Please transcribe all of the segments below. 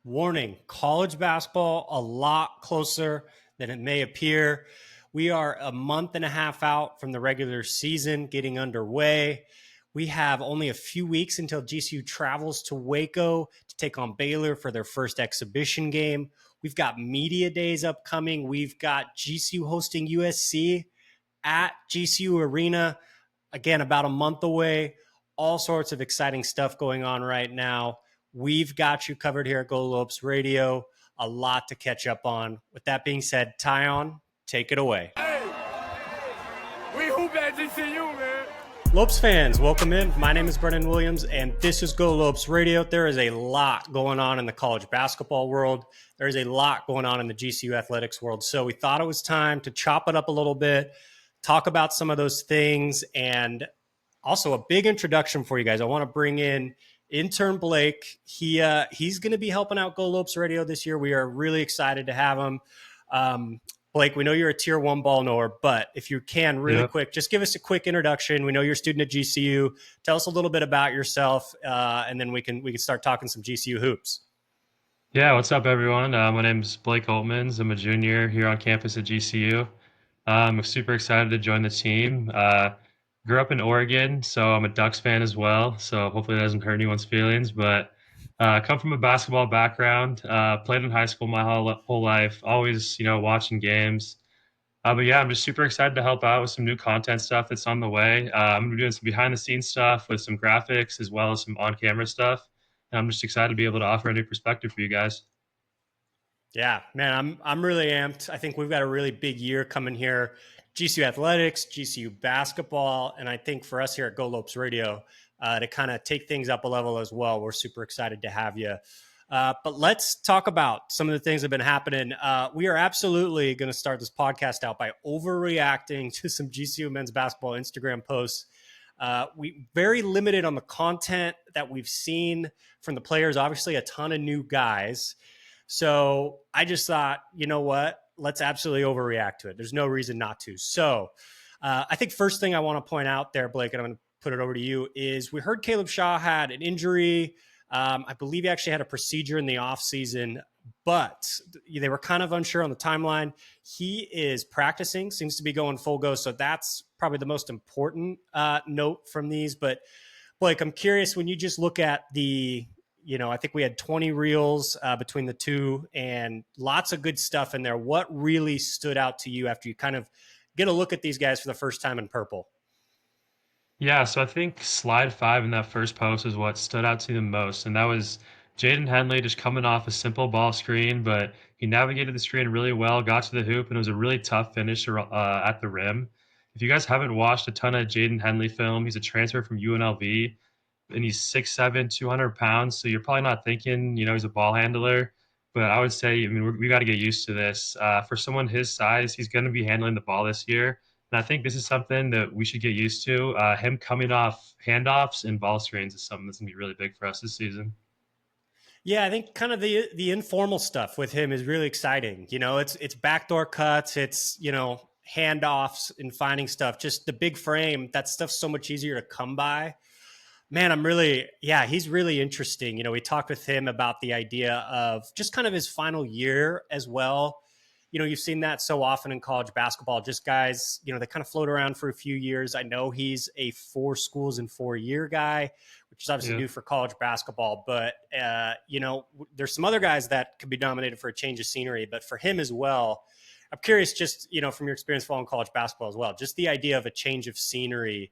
Warning, college basketball a lot closer than it may appear. We are a month and a half out from the regular season getting underway. We have only a few weeks until GCU travels to Waco to take on Baylor for their first exhibition game. We've got media days upcoming. We've got GCU hosting USC at GCU Arena, again, about a month away. All sorts of exciting stuff going on right now. We've got you covered here at Go Lopes Radio. A lot to catch up on. With that being said, Tyon, take it away. Hey, we hoop at GCU, man. Lopes fans, welcome in. My name is Brennan Williams, and this is Go Lopes Radio. There is a lot going on in the college basketball world. There is a lot going on in the GCU athletics world. So we thought it was time to chop it up a little bit, talk about some of those things, and also a big introduction for you guys. I want to bring in Intern Blake. He's going to be helping out Go Lopes Radio this year. We are really excited to have him. Blake, we know you're a tier 1 ball knower, but if you can really quick, just give us a quick introduction. We know you're a student at GCU. Tell us a little bit about yourself, and then we can start talking some GCU hoops. Yeah, what's up, everyone? My name's Blake Holtmans. I'm a junior here on campus at GCU. I'm super excited to join the team. Grew up in Oregon, so I'm a Ducks fan as well, so hopefully that doesn't hurt anyone's feelings. But come from a basketball background, played in high school my whole life, always, watching games. But yeah, I'm just super excited to help out with some new content stuff that's on the way. I'm going to be doing some behind-the-scenes stuff with some graphics as well as some on-camera stuff. And I'm just excited to be able to offer a new perspective for you guys. Yeah, man, I'm really amped. I think we've got a really big year coming here. GCU athletics, GCU basketball, and I think for us here at Go Lopes Radio to kind of take things up a level as well, we're super excited to have you. But let's talk about some of the things that have been happening. We are absolutely going to start this podcast out by overreacting to some GCU men's basketball Instagram posts. We very limited on the content that we've seen from the players. Obviously, a ton of new guys. So I just thought, you know what? Let's absolutely overreact to it. There's no reason not to. So I think first thing I want to point out there, Blake, and I'm going to put it over to you, is we heard Caleb Shaw had an injury. I believe he actually had a procedure in the offseason, but they were kind of unsure on the timeline. He is practicing, seems to be going full go. So that's probably the most important note from these. But Blake, I'm curious, when you just look at I think we had 20 reels between the two and lots of good stuff in there. What really stood out to you after you kind of get a look at these guys for the first time in purple? Yeah, so I think slide 5 in that first post is what stood out to me the most. And that was Jaden Henley just coming off a simple ball screen, but he navigated the screen really well, got to the hoop, and it was a really tough finish at the rim. If you guys haven't watched a ton of Jaden Henley film, he's a transfer from UNLV. And he's 6'7", 200 pounds. So you're probably not thinking, he's a ball handler. But I would say, we got to get used to this. For someone his size, he's going to be handling the ball this year. And I think this is something that we should get used to. Him coming off handoffs and ball screens is something that's going to be really big for us this season. Yeah, I think kind of the informal stuff with him is really exciting. It's backdoor cuts, it's, handoffs and finding stuff. Just the big frame, that stuff's so much easier to come by. Man, he's really interesting. We talked with him about the idea of just kind of his final year as well. You've seen that so often in college basketball, just guys, they kind of float around for a few years. I know he's a 4 schools in 4 year guy, which is obviously new for college basketball. But, there's some other guys that could be nominated for a change of scenery. But for him as well, I'm curious just, from your experience following college basketball as well, just the idea of a change of scenery,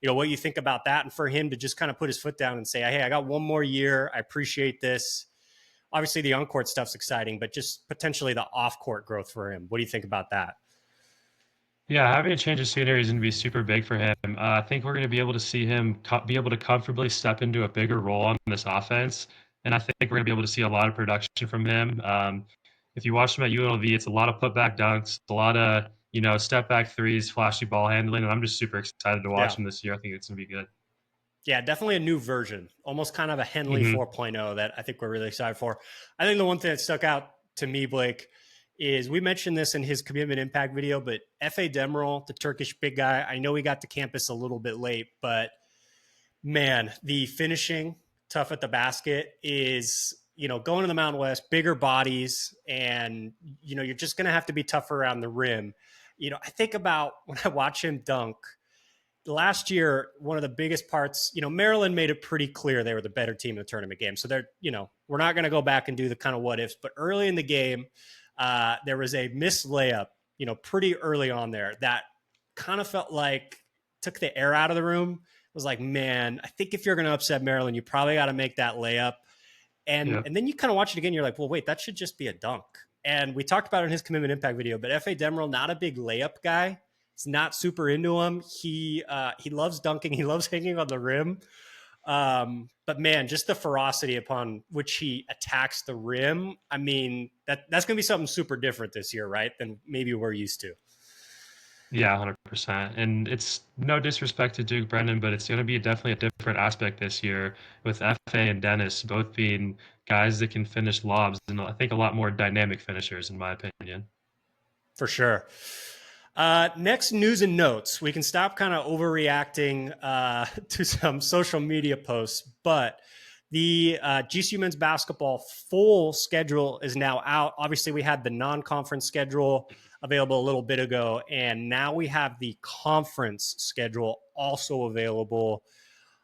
what you think about that, and for him to just kind of put his foot down and say, hey, I got one more year. I appreciate this. Obviously, the on-court stuff's exciting, but just potentially the off-court growth for him. What do you think about that? Yeah, having a change of scenery is going to be super big for him. I think we're going to be able to see him be able to comfortably step into a bigger role on this offense. And I think we're going to be able to see a lot of production from him. If you watch him at UNLV, it's a lot of putback dunks, a lot of step back threes, flashy ball handling, and I'm just super excited to watch him this year. I think it's going to be good. Yeah, definitely a new version, almost kind of a Henley 4.0 that I think we're really excited for. I think the one thing that stuck out to me, Blake, is we mentioned this in his commitment impact video, but F.A. Demirel, the Turkish big guy, I know he got to campus a little bit late, but man, the finishing tough at the basket is going to the Mountain West, bigger bodies, and, you're just going to have to be tougher around the rim. I think about when I watch him dunk last year, one of the biggest parts, Maryland made it pretty clear they were the better team in the tournament game. So we're not going to go back and do the kind of what ifs, but early in the game, there was a missed layup, pretty early on there that kind of felt like took the air out of the room. It was like, man, I think if you're going to upset Maryland, you probably got to make that layup. And Yep. and then you kind of watch it again. You're like, well, wait, that should just be a dunk. And we talked about it in his commitment impact video, but F.A. Demeril, not a big layup guy. It's not super into him. He loves dunking. He loves hanging on the rim. But man, just the ferocity upon which he attacks the rim. I mean, that's going to be something super different this year, right? Than maybe we're used to. Yeah, 100%. And it's no disrespect to Duke Brennan, but it's going to be definitely a different aspect this year with FA and Dennis both being guys that can finish lobs and I think a lot more dynamic finishers, in my opinion. For sure. Next, news and notes. We can stop kind of overreacting to some social media posts, but the GCU men's basketball full schedule is now out. Obviously, we had the non-conference schedule available a little bit ago, and now we have the conference schedule also available.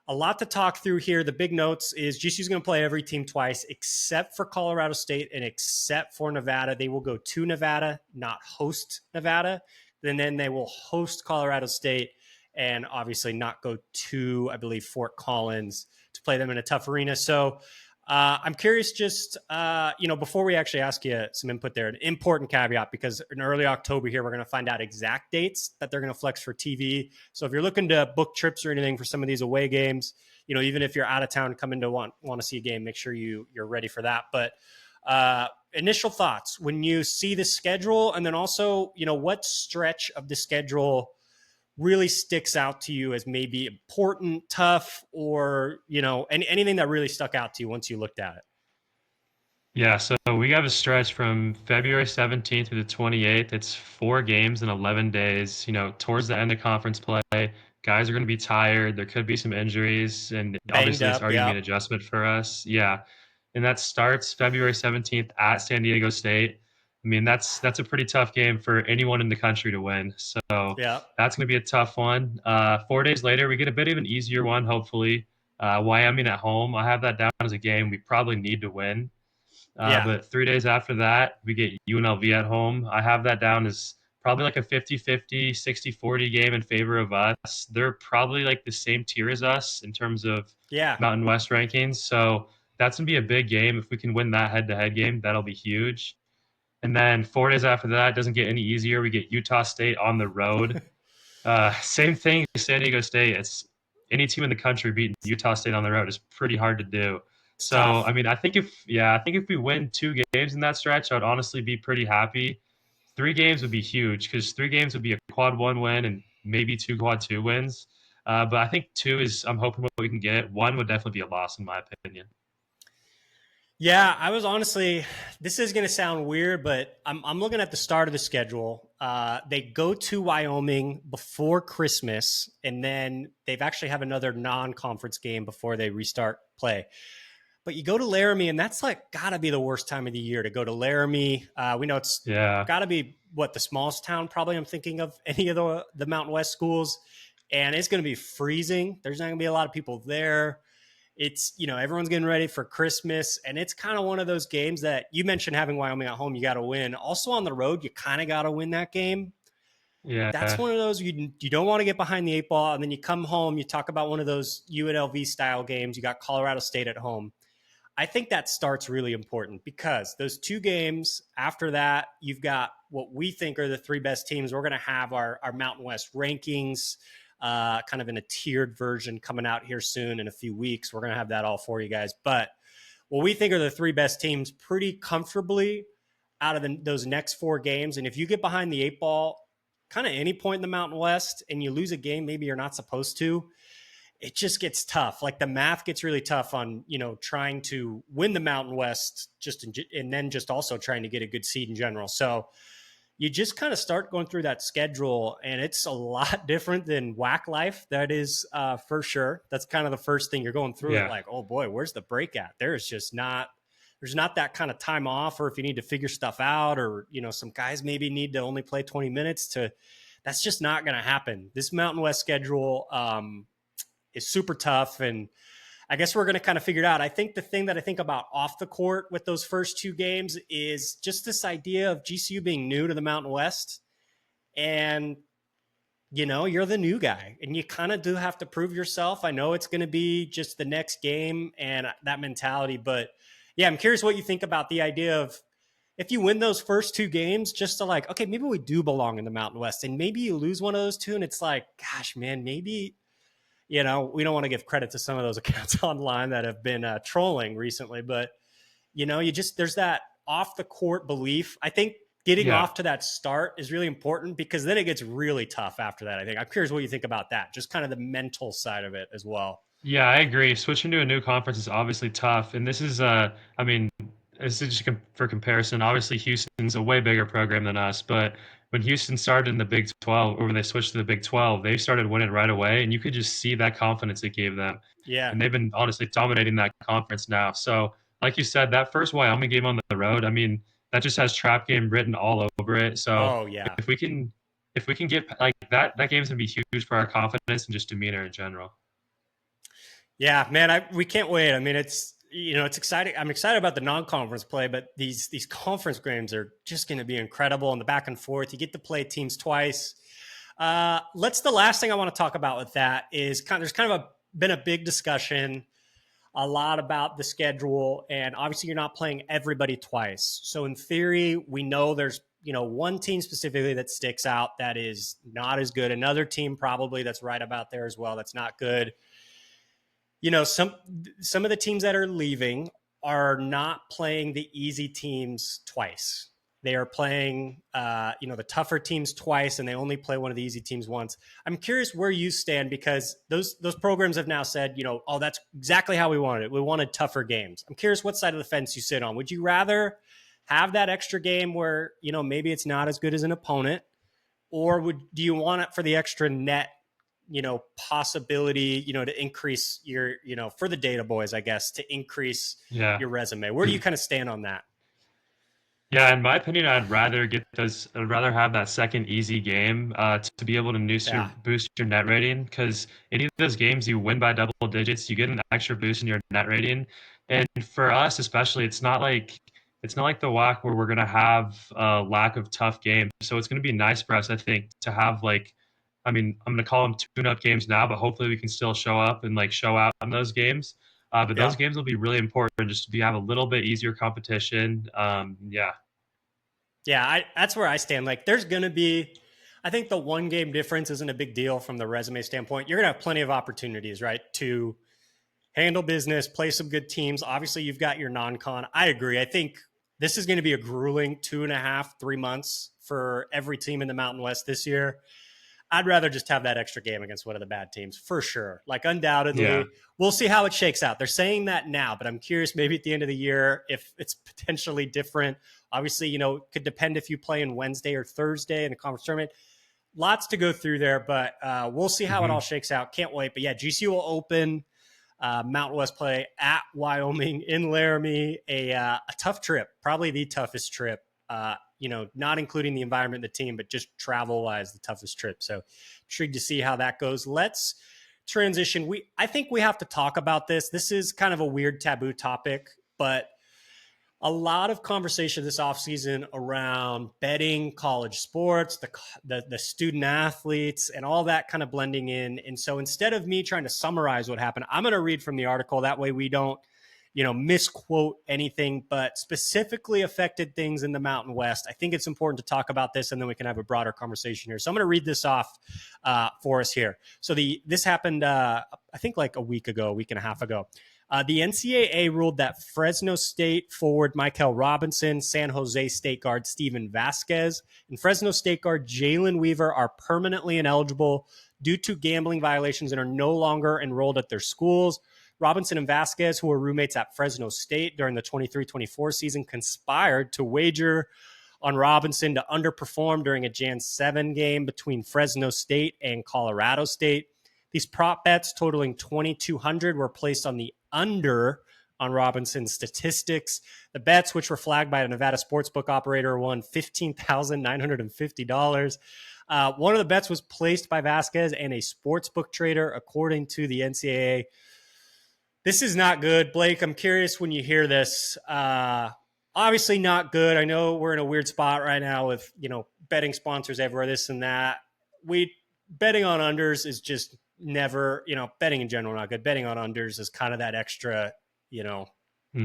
A lot to talk through here. The big notes is GCU is going to play every team twice, except for Colorado State and except for Nevada. They will go to Nevada, not host Nevada. And then they will host Colorado State and obviously not go to, I believe, Fort Collins to play them in a tough arena. So I'm curious just, before we actually ask you some input there, an important caveat, because in early October here, we're going to find out exact dates that they're going to flex for TV. So if you're looking to book trips or anything for some of these away games, even if you're out of town coming to want to see a game, make sure you're ready for that. But initial thoughts when you see the schedule, and then also, what stretch of the schedule really sticks out to you as maybe important, tough, or, anything that really stuck out to you once you looked at it? Yeah, so we have a stretch from February 17th through the 28th. It's 4 games in 11 days. Towards the end of conference play, guys are going to be tired. There could be some injuries, and Banged obviously it's up. already going to Yeah. be an adjustment for us. Yeah, and that starts February 17th at San Diego State. I mean, that's a pretty tough game for anyone in the country to win. So Yeah. that's going to be a tough one. 4 days later, we get a bit of an easier one, hopefully. Wyoming at home. I have that down as a game we probably need to win. Yeah. But 3 days after that, we get UNLV at home. I have that down as probably like a 50-50, 60-40 game in favor of us. They're probably like the same tier as us in terms of Yeah. Mountain West rankings. So that's going to be a big game. If we can win that head-to-head game, that'll be huge. And then 4 days after that, it doesn't get any easier. We get Utah State on the road. Same thing as San Diego State. It's any team in the country beating Utah State on the road is pretty hard to do. It's So, tough. I mean, I think if we win 2 games in that stretch, I would honestly be pretty happy. 3 games would be huge because 3 games would be a quad one win and maybe 2 quad 2 wins. But I think 2 is I'm hoping what we can get. 1 would definitely be a loss in my opinion. Yeah, I was honestly, this is going to sound weird, but I'm looking at the start of the schedule. They go to Wyoming before Christmas, and then they've actually have another non-conference game before they restart play. But you go to Laramie, and that's like got to be the worst time of the year to go to Laramie. We know it's Yeah. got to be the smallest town probably I'm thinking of any of the Mountain West schools, and it's going to be freezing. There's not going to be a lot of people there. It's, everyone's getting ready for Christmas, and it's kind of one of those games that you mentioned having Wyoming at home, you got to win. Also on the road, you kind of got to win that game. That's Yeah. one of those you don't want to get behind the 8 ball, and then you come home, you talk about one of those UNLV style games. You got Colorado State at home. I think that start's really important because those 2 games after that, you've got what we think are the 3 best teams. We're going to have our Mountain West rankings, kind of in a tiered version coming out here soon in a few weeks. We're going to have that all for you guys. But what we think are the 3 best teams pretty comfortably out of those next 4 games. And if you get behind the 8 ball, kind of any point in the Mountain West, and you lose a game maybe you're not supposed to, it just gets tough. Like the math gets really tough on, trying to win the Mountain West and then just also trying to get a good seed in general. So you just kind of start going through that schedule, and it's a lot different than WAC life. That is for sure. That's kind of the first thing you're going through it. Yeah. Like, oh boy, where's the break at? There is just not there's not that kind of time off, or if you need to figure stuff out, or, some guys maybe need to only play 20 minutes that's just not going to happen. This Mountain West schedule is super tough. And I guess we're going to kind of figure it out. I think the thing that I think about off the court with those first two games is just this idea of GCU being new to the Mountain West. And, you're the new guy and you kind of do have to prove yourself. I know it's going to be just the next game and that mentality, but yeah, I'm curious what you think about the idea of if you win those first two games, just to okay, maybe we do belong in the Mountain West, and maybe you lose one of those two and it's like, gosh, man, maybe, we don't want to give credit to some of those accounts online that have been trolling recently, but there's that off the court belief. I think getting off to that start is really important because then it gets really tough after that. I think I'm curious what you think about that, just kind of the mental side of it as well. Yeah, I agree. Switching to a new conference is obviously tough, and this is this is just for comparison. Obviously, Houston's a way bigger program than us, but when Houston started in the Big 12, or when they switched to the Big 12, they started winning right away, and you could just see that confidence it gave them. Yeah. And they've been honestly dominating that conference now. So, like you said, that first Wyoming game on the road, that just has trap game written all over it. So, yeah. if we can get like that game's gonna be huge for our confidence and just demeanor in general. Yeah, man, we can't wait. It's it's exciting. I'm excited about the non-conference play, but these conference games are just going to be incredible. And the back and forth, you get to play teams twice. The last thing I want to talk about with that is there's been a big discussion a lot about the schedule, and obviously you're not playing everybody twice. So in theory, we know there's one team specifically that sticks out that is not as good. Another team probably that's right about there as well that's not good. Some of the teams that are leaving are not playing the easy teams twice. They are playing, the tougher teams twice, and they only play one of the easy teams once. I'm curious where you stand because those programs have now said, oh, that's exactly how we wanted it. We wanted tougher games. I'm curious what side of the fence you sit on. Would you rather have that extra game where, maybe it's not as good as an opponent, or do you want it for the extra net possibility, to increase your, for the data boys, I guess, to increase your resume? Where do you kind of stand on that? Yeah, in my opinion, I'd rather have that second easy game to be able to boost your net rating, because any of those games you win by double digits, you get an extra boost in your net rating. And for us especially, it's not like the WAC where we're gonna have a lack of tough games. So it's gonna be nice for us, I think, to have I'm gonna call them tune-up games now, but hopefully we can still show up and show out in those games. But those games will be really important just to have a little bit easier competition. Yeah, that's where I stand. There's going to be, I think the one game difference isn't a big deal from the resume standpoint. You're going to have plenty of opportunities, right, to handle business, play some good teams. Obviously, you've got your non-con. I agree. I think this is going to be a grueling 2.5, 3 months for every team in the Mountain West this year. I'd rather just have that extra game against one of the bad teams for sure. Undoubtedly, we'll see how it shakes out. They're saying that now, but I'm curious maybe at the end of the year if it's potentially different. Obviously, it could depend if you play in Wednesday or Thursday in the conference tournament. Lots to go through there, but we'll see how it all shakes out. Can't wait. But yeah, GCU will open Mountain West play at Wyoming in Laramie. A tough trip, probably the toughest trip. Not including the environment, the team, but just travel-wise, the toughest trip. So intrigued to see how that goes. Let's transition. I think we have to talk about this. This is kind of a weird taboo topic, but a lot of conversation this offseason around betting, college sports, the student athletes, and all that kind of blending in. And so instead of me trying to summarize what happened, I'm going to read from the article. That way we don't misquote anything, but specifically affected things in the Mountain West. I think it's important to talk about this, and then we can have a broader conversation here. So I'm going to read this off for us here. So this happened, I think a week and a half ago. The NCAA ruled that Fresno State forward Michael Robinson, San Jose State guard Steven Vasquez, and Fresno State guard Jalen Weaver are permanently ineligible due to gambling violations and are no longer enrolled at their schools. Robinson and Vasquez, who were roommates at Fresno State during the 23-24 season, conspired to wager on Robinson to underperform during a Jan 7 game between Fresno State and Colorado State. These prop bets totaling $2,200 were placed on the under on Robinson's statistics. The bets, which were flagged by a Nevada sportsbook operator, won $15,950. One of the bets was placed by Vasquez and a sportsbook trader, according to the NCAA. This is not good. Blake, I'm curious when you hear this. Obviously not good. I know we're in a weird spot right now with, betting sponsors everywhere, this and that. Betting on unders is just never, betting in general not good. Betting on unders is kind of that extra,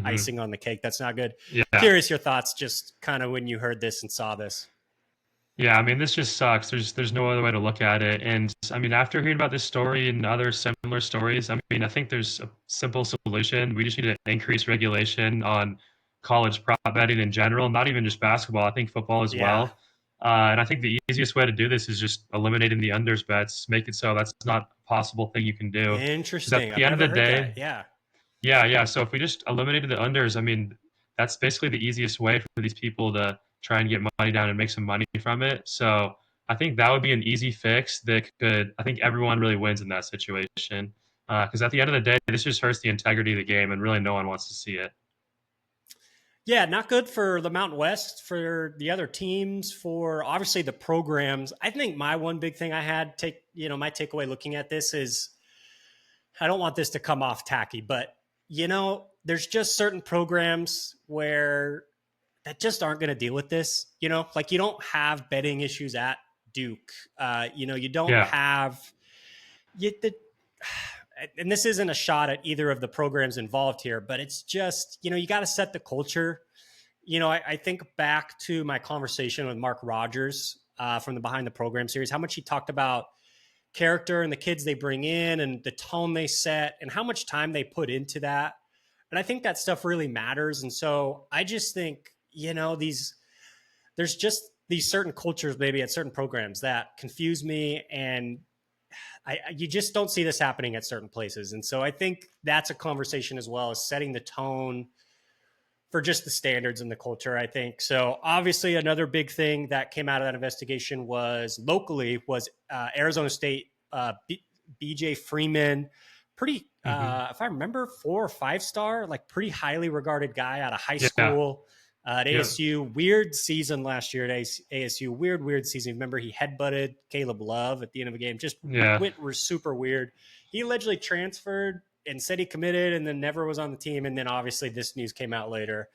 icing on the cake. That's not good. Yeah. Curious your thoughts just kind of when you heard this and saw this. Yeah, I mean, this just sucks. There's no other way to look at it. And I mean, after hearing about this story and other similar stories, I mean, I think there's a simple solution. We just need to increase regulation on college prop betting in general, not even just basketball. I think football as Yeah. well. And I think the easiest way to do this is just eliminating the unders bets, make it so that's not a possible thing you can do. Because at Interesting. I've the end of never the heard that. day, Yeah. yeah. So if we just eliminated the unders, I mean, that's basically the easiest way for these people to try and get money down and make some money from it. So I think that would be an easy fix that I think everyone really wins in that situation. Because at the end of the day, this just hurts the integrity of the game, and really no one wants to see it. Yeah, not good for the Mountain West, for the other teams, for obviously the programs. I think my one big thing I had my takeaway looking at this is I don't want this to come off tacky, but there's just certain programs where that just aren't going to deal with this. Like you don't have betting issues at Duke. You don't Yeah. have and this isn't a shot at either of the programs involved here, but it's just, you got to set the culture. I think back to my conversation with Mark Rogers from the Behind the Program series, how much he talked about character and the kids they bring in and the tone they set and how much time they put into that. And I think that stuff really matters. And so I just think, there's just these certain cultures maybe at certain programs that confuse me, and you just don't see this happening at certain places. And so I think that's a conversation as well, as setting the tone for just the standards and the culture, I think. So obviously another big thing that came out of that investigation was Arizona State, BJ Freeman, pretty, if I remember, 4 or 5-star, like pretty highly regarded guy out of high school at ASU. Weird season last year at ASU. Weird season. Remember, he headbutted Caleb Love at the end of a game. Just went super weird. He allegedly transferred and said he committed and then never was on the team. And then obviously this news came out later,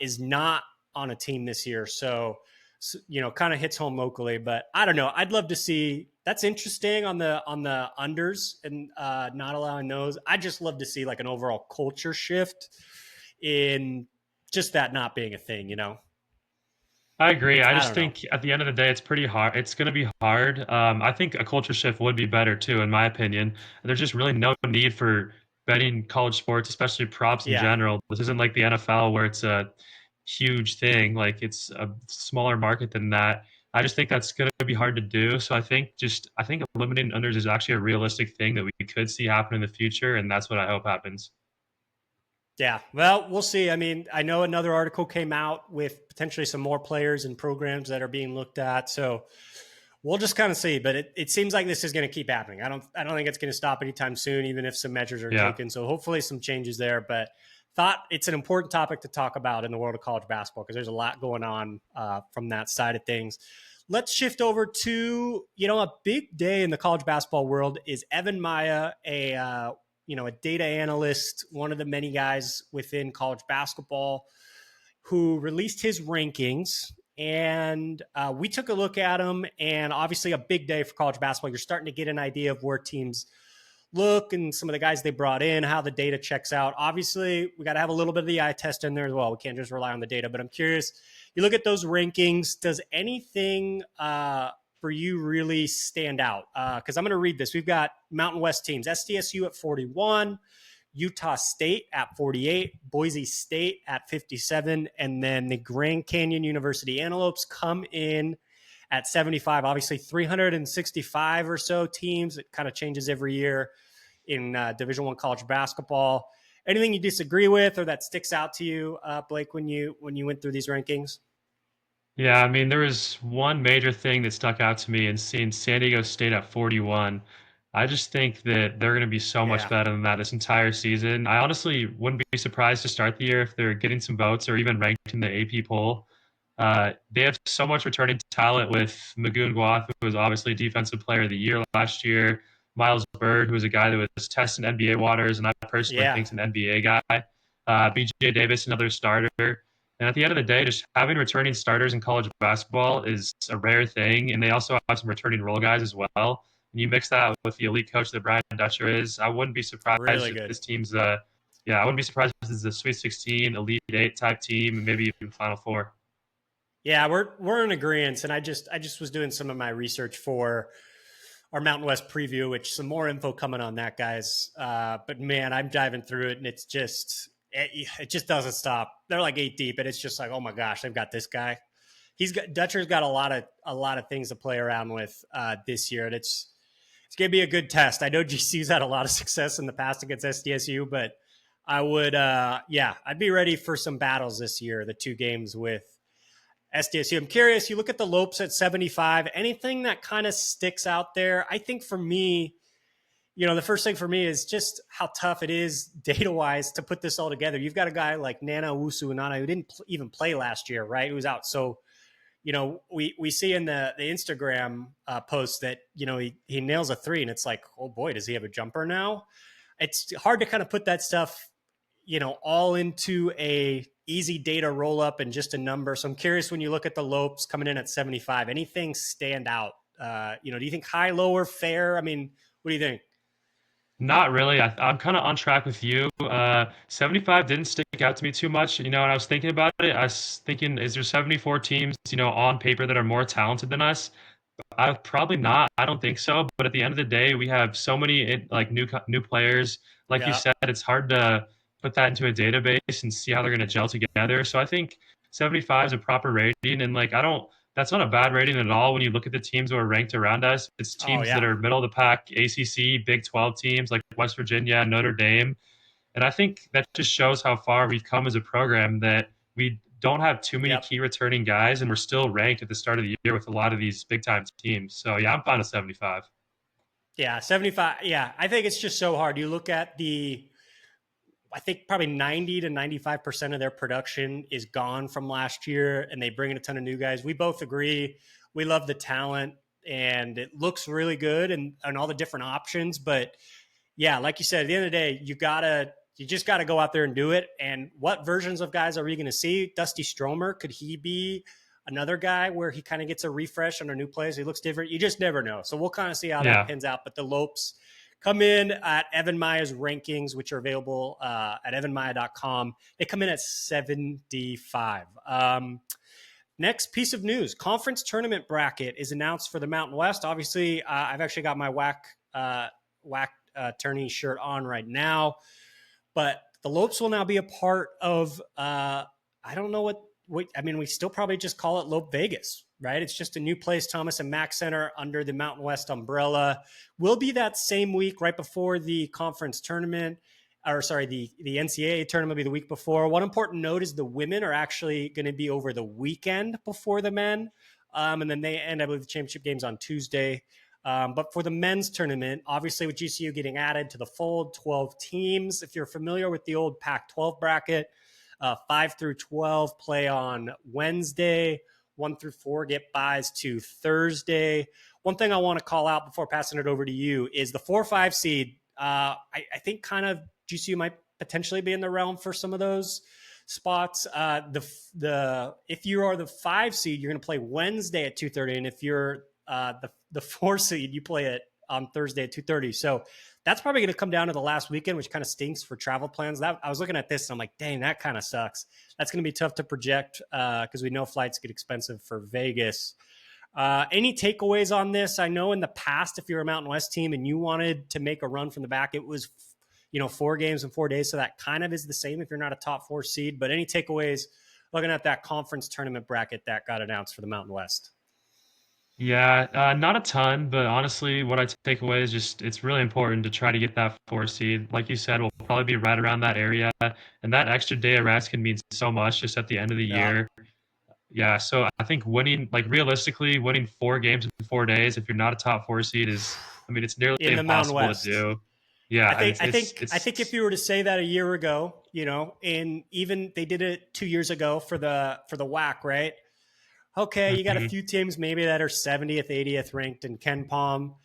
is not on a team this year. So kind of hits home locally, but I don't know. I'd love to see. That's interesting on the unders and not allowing those. I just love to see like an overall culture shift in just that not being a thing, I agree. I just don't know. think at the end of the day, it's pretty hard. It's going to be hard. I think a culture shift would be better too, in my opinion. There's just really no need for betting college sports, especially props in Yeah. general. This isn't like the NFL where it's a huge thing. Like it's a smaller market than that. I just think that's going to be hard to do. So I think eliminating unders is actually a realistic thing that we could see happen in the future, and that's what I hope happens. Yeah, well, we'll see. I mean, I know another article came out with potentially some more players and programs that are being looked at. So we'll just kind of see. But it seems like this is going to keep happening. I don't think it's going to stop anytime soon, even if some measures are taken. So hopefully some changes there. But thought it's an important topic to talk about in the world of college basketball because there's a lot going on from that side of things. Let's shift over to, a big day in the college basketball world is Evan Miya, a data analyst, one of the many guys within college basketball who released his rankings. And we took a look at them, and obviously a big day for college basketball. You're starting to get an idea of where teams look and some of the guys they brought in, how the data checks out. Obviously, we got to have a little bit of the eye test in there as well. We can't just rely on the data, but I'm curious, you look at those rankings, does anything for you really stand out? Because I'm going to read this. We've got Mountain West teams, SDSU at 41, Utah State at 48, Boise State at 57, and then the Grand Canyon University Antelopes come in at 75. Obviously, 365 or so teams. It kind of changes every year in Division I college basketball. Anything you disagree with or that sticks out to you, Blake, when you went through these rankings? Yeah, I mean, there was one major thing that stuck out to me in seeing San Diego State at 41. I just think that they're going to be so much Yeah. better than that this entire season. I honestly wouldn't be surprised to start the year if they're getting some votes or even ranked in the AP poll. They have so much returning talent with Magoon Guath, who was obviously Defensive Player of the Year last year. Miles Bird, who was a guy that was testing NBA waters, and I personally Yeah. think is an NBA guy. BJ Davis, another starter. And at the end of the day, just having returning starters in college basketball is a rare thing. And they also have some returning role guys as well. And you mix that with the elite coach that Brian Dutcher is, I wouldn't be surprised Really if good. this team's I wouldn't be surprised if this is a Sweet 16, Elite 8 type team, and maybe even Final Four. Yeah, we're in agreement, and I just was doing some of my research for our Mountain West preview, which some more info coming on that, guys. But man, I'm diving through it, and it just doesn't stop. They're like 8 deep, and it's just like, oh my gosh, they've got this guy. Dutcher's got a lot of things to play around with this year, and it's gonna be a good test. I know GCU's had a lot of success in the past against SDSU, but I'd be ready for some battles this year. The 2 games with SDSU. I'm curious. You look at the Lopes at 75. Anything that kind of sticks out there? I think for me, the first thing for me is just how tough it is data wise to put this all together. You've got a guy like Nana Usu Nana who didn't even play last year, right? Who was out. So, we see in the Instagram post that, he nails a 3 and it's like, oh boy, does he have a jumper now? It's hard to kind of put that stuff, all into a easy data roll up and just a number. So I'm curious, when you look at the Lopes coming in at 75, anything stand out? Do you think high, lower, fair? I mean, what do you think? Not really. I'm kind of on track with you. 75 didn't stick out to me too much. When I was thinking about it, I was thinking, is there 74 teams, on paper that are more talented than us? I probably not. I don't think so. But at the end of the day, we have so many like new players. Like you Yeah. said, it's hard to put that into a database and see how they're going to gel together. So I think 75 is a proper rating, and like I don't. That's not a bad rating at all when you look at the teams who are ranked around us. It's Oh, teams that yeah. are middle of the pack, ACC, Big 12 teams like West Virginia, Notre Dame. And I think that just shows how far we've come as a program that we don't have too many Yep. key returning guys, and we're still ranked at the start of the year with a lot of these big time teams. So yeah, I'm fine with 75. Yeah. 75. Yeah. I think it's just so hard. You look at I think probably 90 to 95% of their production is gone from last year, and they bring in a ton of new guys. We both agree. We love the talent, and it looks really good and all the different options. But yeah, like you said, at the end of the day, you just gotta go out there and do it. And what versions of guys are we going to see? Dusty Stromer, could he be another guy where he kind of gets a refresh under new plays? He looks different. You just never know. So we'll kind of see how that Yeah. pins out. But the Lopes come in at Evan Miya's rankings, which are available at evanmiya.com. They come in at 75. Next piece of news: conference tournament bracket is announced for the Mountain West. Obviously, I've actually got my whack tourney shirt on right now, but the Lopes will now be a part of. I don't know what. I mean, we still probably just call it Lope Vegas, right? It's just a new place, Thomas and Mack Center under the Mountain West umbrella. Will be that same week right before the conference tournament, or sorry, the NCAA tournament will be the week before. One important note is the women are actually going to be over the weekend before the men. And then they end, I believe, the championship games on Tuesday. But for the men's tournament, obviously with GCU getting added to the fold, 12 teams. If you're familiar with the old Pac-12 bracket, 5 through 12 play on Wednesday. 1 through 4 get buys to Thursday. One thing I want to call out before passing it over to you is the 4-5 seed. I think kind of GCU might potentially be in the realm for some of those spots. If you are the 5 seed, you're going to play Wednesday at 2:30, and if you're the 4 seed, you play it on Thursday at 2:30. So that's probably going to come down to the last weekend, which kind of stinks for travel plans. I was looking at this and I'm like, dang, that kind of sucks. That's going to be tough to project because we know flights get expensive for Vegas. Any takeaways on this? I know in the past, if you're a Mountain West team and you wanted to make a run from the back, it was 4 games in 4 days. So that kind of is the same if you're not a top 4 seed. But any takeaways looking at that conference tournament bracket that got announced for the Mountain West? Yeah, not a ton, but honestly, what I take away is just it's really important to try to get that 4 seed. Like you said, we'll probably be right around that area, and that extra day of rest can mean so much just at the end of the Yeah. year. Yeah, so I think winning, like realistically, winning 4 games in 4 days, if you're not a top 4 seed, is I mean, it's nearly in the Mountain impossible to West. do. Yeah, I and think it's I it's think I think if it's you were to say that a year ago, and even they did it 2 years ago for the WAC, right? Okay, you got a Mhm. few teams maybe that are 70th, 80th ranked in Ken Palm,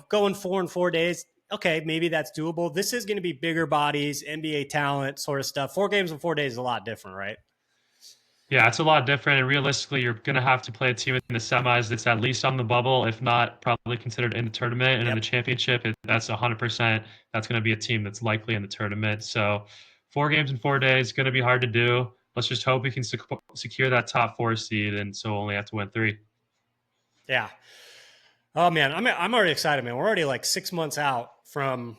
going 4 in 4 days. Okay, maybe that's doable. This is going to be bigger bodies, NBA talent sort of stuff. 4 games in 4 days is a lot different, right? Yeah, it's a lot different, and realistically, you're gonna have to play a team in the semis that's at least on the bubble, if not probably considered in the tournament. And in the Yep. championship, that's 100%. That's gonna be a team that's likely in the tournament. So, 4 games in 4 days gonna be hard to do. Let's just hope we can secure that top four seed, and so only have to win three. Yeah. Oh man, I'm already excited, man. We're already like 6 months out from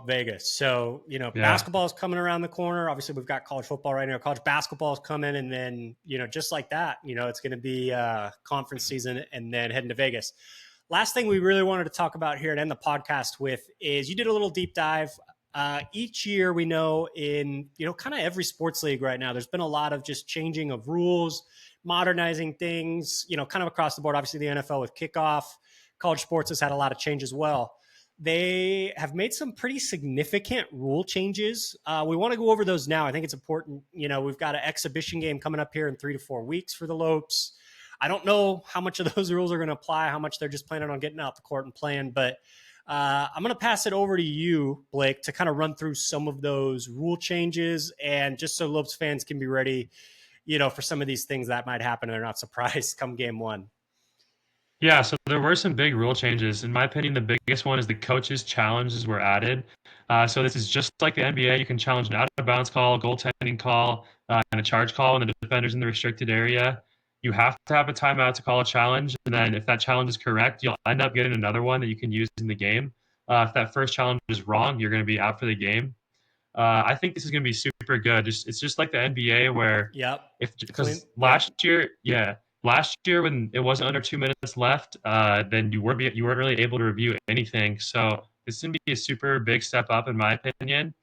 Vegas. So, Yeah. basketball is coming around the corner. Obviously, we've got college football right now. College basketball is coming, and then, just like that, it's going to be conference season and then heading to Vegas. Last thing we really wanted to talk about here and end the podcast with is you did a little deep dive. Each year, we know in kind of every sports league right now, there's been a lot of just changing of rules, modernizing things, kind of across the board. Obviously, the NFL with kickoff. College sports has had a lot of change as well. They have made some pretty significant rule changes. We want to go over those now. I think it's important. We've got an exhibition game coming up here in 3 to 4 weeks for the Lopes. I don't know how much of those rules are going to apply, how much they're just planning on getting out the court and playing, but I'm going to pass it over to you, Blake, to kind of run through some of those rule changes and just so Lopes fans can be ready, for some of these things that might happen and they're not surprised come game one. Yeah, so there were some big rule changes. In my opinion, the biggest one is the coaches' challenges were added. So this is just like the NBA. You can challenge an out-of-bounds call, goaltending call, and a charge call when the defender's in the restricted area. You have to have a timeout to call a challenge, and then if that challenge is correct, you'll end up getting another one that you can use in the game. If that first challenge is wrong, you're going to be out for the game. I think this is going to be super good. It's just like the NBA where Yep. if Clean. because Yep. last year when it wasn't under 2 minutes left, then you weren't really able to review anything. So this is going to be a super big step up in my opinion.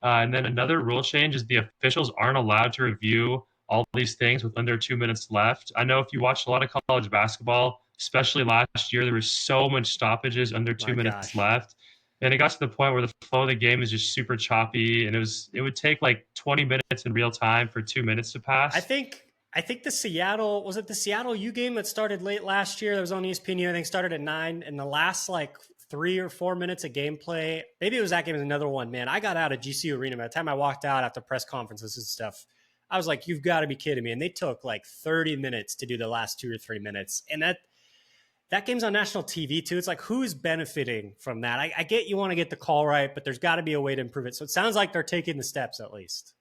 And then another rule change is the officials aren't allowed to review all these things with under 2 minutes left. I know if you watched a lot of college basketball, especially last year, there was so much stoppages under two My minutes gosh. left. And it got to the point where the flow of the game is just super choppy, and it would take like 20 minutes in real time for 2 minutes to I pass. think I think the Seattle U game that started late last year that was on ESPN. I think started at 9, and the last like 3 or 4 minutes of gameplay. Maybe it was that game. Was another one. Man, I got out of GCU Arena by the time I walked out after press conferences and stuff. I was like, "You've got to be kidding me!" And they took like 30 minutes to do the last 2 or 3 minutes, and that game's on national TV too. It's like who's benefiting from that? I get you want to get the call right, but there's got to be a way to improve it. So it sounds like they're taking the steps at least.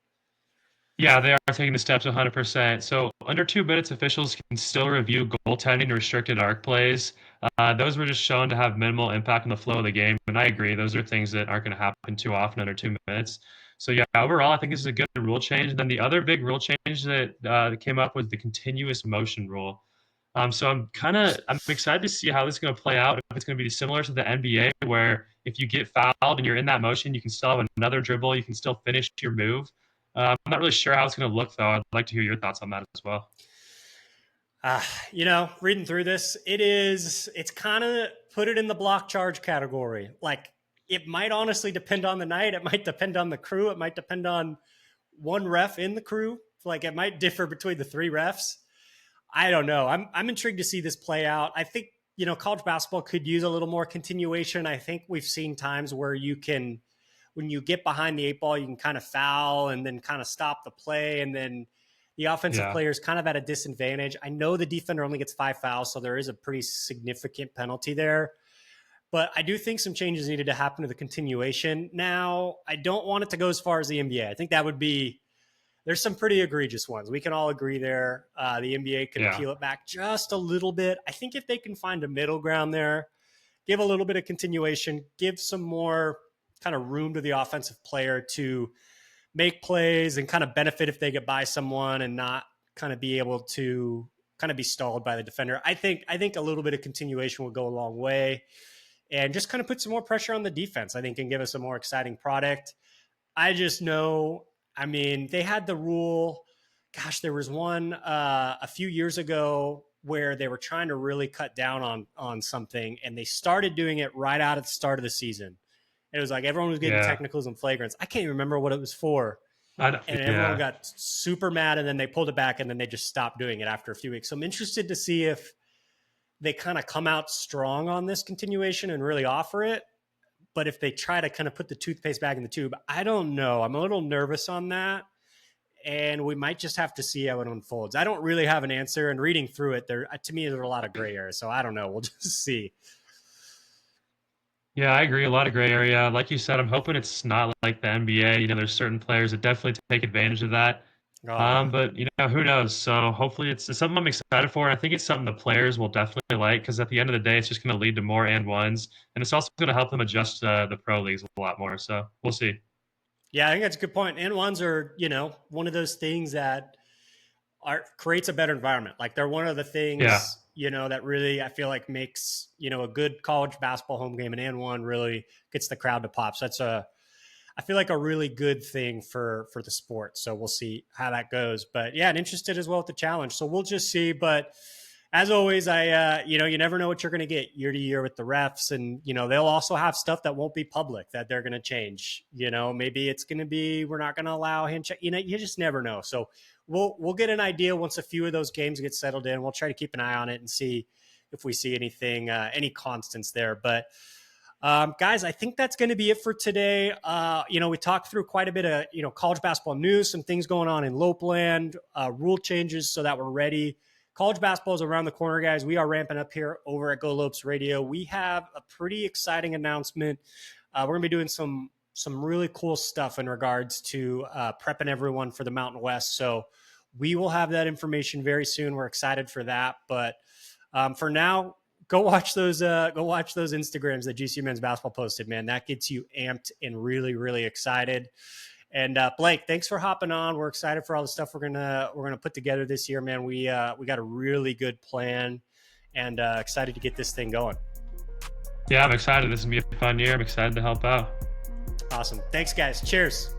Yeah, they are taking the steps 100%. So under 2 minutes, officials can still review goaltending and restricted arc plays. Those were just shown to have minimal impact on the flow of the game. And I agree, those are things that aren't going to happen too often under 2 minutes. So yeah, overall, I think this is a good rule change. And then the other big rule change that came up was the continuous motion rule. So I'm excited to see how this is going to play out. If it's going to be similar to the NBA, where if you get fouled and you're in that motion, you can still have another dribble, you can still finish your move. I'm not really sure how it's going to look, though. I'd like to hear your thoughts on that as well. Reading through this, it's kind of put it in the block charge category. Like it might honestly depend on the night. It might depend on the crew. It might depend on one ref in the crew. Like it might differ between the three refs. I don't know. I'm intrigued to see this play out. I think, college basketball could use a little more continuation. I think we've seen times where when you get behind the eight ball, you can kind of foul and then kind of stop the play. And then the offensive Yeah. player is kind of at a disadvantage. I know the defender only gets 5 fouls, so there is a pretty significant penalty there. But I do think some changes needed to happen to the continuation. Now, I don't want it to go as far as the NBA. I think that would be there's some pretty egregious ones. We can all agree there. The NBA can Yeah. peel it back just a little bit. I think if they can find a middle ground there, give a little bit of continuation, give some more kind of room to the offensive player to make plays and kind of benefit if they get by someone and not kind of be able to kind of be stalled by the defender. I think a little bit of continuation will go a long way and just kind of put some more pressure on the defense. I think can give us a more exciting product. I just know, they had the rule. Gosh, there was one a few years ago. where they were trying to really cut down on something, and they started doing it right out at the start of the season. It was like everyone was getting Yeah. technicals and flagrants. I can't even remember what it was for. And everyone Yeah. got super mad, and then they pulled it back, and then they just stopped doing it after a few weeks. So I'm interested to see if they kind of come out strong on this continuation and really offer it. But if they try to kind of put the toothpaste back in the tube, I don't know. I'm a little nervous on that. And we might just have to see how it unfolds. I don't really have an answer. And reading through it, to me, there's a lot of gray areas. So I don't know. We'll just see. Yeah, I agree. A lot of gray area. Like you said, I'm hoping it's not like the NBA. There's certain players that definitely take advantage of that. Oh, But who knows? So hopefully it's something I'm excited for. And I think it's something the players will definitely like because at the end of the day, it's just going to lead to more and ones, and it's also going to help them adjust the pro leagues a lot more. So we'll see. yeah, I think that's a good point. And ones are, one of those things that creates a better environment. Like they're one of the Yeah. things, that really I feel like makes, a good college basketball home game, and one really gets the crowd to pop. So that's I feel like a really good thing for the sport. So we'll see how that goes. But yeah, and interested as well with the challenge. So we'll just see. But as always, you never know what you're going to get year to year with the refs, and they'll also have stuff that won't be public that they're going to change. Maybe it's going to be we're not going to allow hand check. You just never know. So we'll get an idea once a few of those games get settled in. We'll try to keep an eye on it and see if we see anything, any constants there. But guys, I think that's going to be it for today. We talked through quite a bit of college basketball news, some things going on in Lopeland, rule changes so that we're ready. College basketball is around the corner, guys. We are ramping up here over at Go Lopes Radio. We have a pretty exciting announcement. We're going to be doing some really cool stuff in regards to prepping everyone for the Mountain West. So we will have that information very soon. We're excited for that. But for now, go watch those Instagrams that GCU men's basketball posted, man. That gets you amped and really, really excited. And Blake, thanks for hopping on. We're excited for all the stuff we're gonna put together this year, man. We got a really good plan, and excited to get this thing going. Yeah, I'm excited. This is gonna be a fun year. I'm excited to help out. Awesome. Thanks, guys. Cheers.